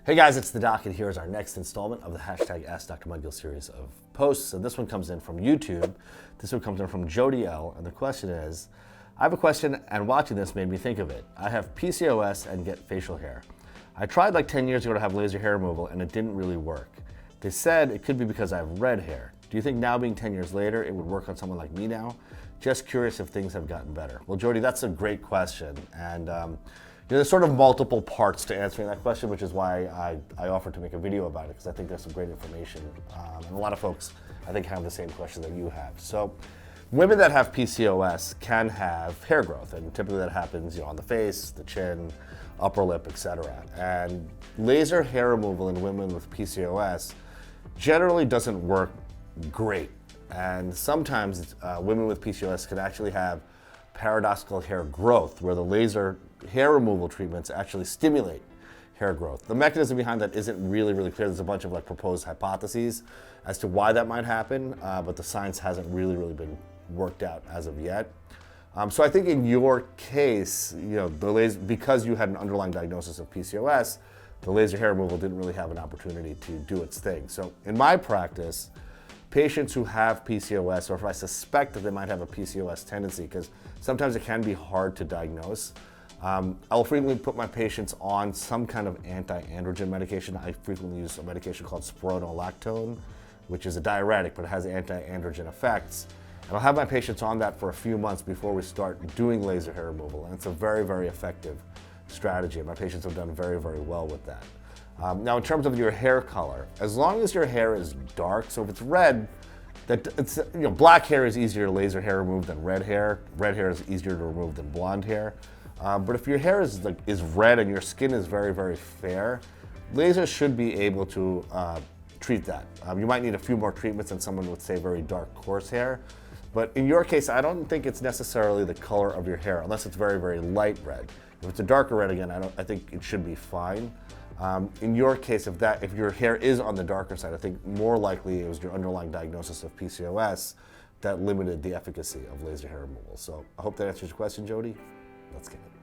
Hey guys, it's the Doc, and here's our next installment of the hashtag Ask Dr. Mudgil series of posts. And this one comes in from YouTube. This one comes in from Jody L. And the question is, I have a question, and watching this made me think of it. I have PCOS and get facial hair. I tried like 10 years ago to have laser hair removal, and it didn't really work. They said it could be because I have red hair. Do you think now, being 10 years later, it would work on someone like me now? Just curious if things have gotten better. Well, Jody, that's a great question. And there's sort of multiple parts to answering that question, which is why I offered to make a video about it, because I think there's some great information. And a lot of folks, I think, have the same question that you have. So women that have PCOS can have hair growth, and typically that happens on the face, the chin, upper lip, etc. And laser hair removal in women with PCOS generally doesn't work great. And sometimes women with PCOS can actually have paradoxical hair growth, where the laser hair removal treatments actually stimulate hair growth. The mechanism behind that isn't really clear. There's a bunch of proposed hypotheses as to why that might happen, but the science hasn't really been worked out as of yet. So I think in your case, because you had an underlying diagnosis of PCOS, the laser hair removal didn't really have an opportunity to do its thing. So in my practice, patients who have PCOS, or if I suspect that they might have a PCOS tendency, because sometimes it can be hard to diagnose, I'll frequently put my patients on some kind of anti-androgen medication. I frequently use a medication called spironolactone, which is a diuretic, but it has anti-androgen effects. And I'll have my patients on that for a few months before we start doing laser hair removal. And it's a very effective strategy, and my patients have done very well with that. Now, in terms of your hair color, as long as your hair is dark, so if it's red, black hair is easier to laser hair remove than red hair. Red hair is easier to remove than blonde hair. But if your hair is red and your skin is very fair, lasers should be able to treat that. You might need a few more treatments than someone with, say, very dark, coarse hair. But in your case, I don't think it's necessarily the color of your hair, unless it's very light red. If it's a darker red, again, I think it should be fine. In your case, if your hair is on the darker side, I think more likely it was your underlying diagnosis of PCOS that limited the efficacy of laser hair removal. So I hope that answers your question, Jody. Let's get it.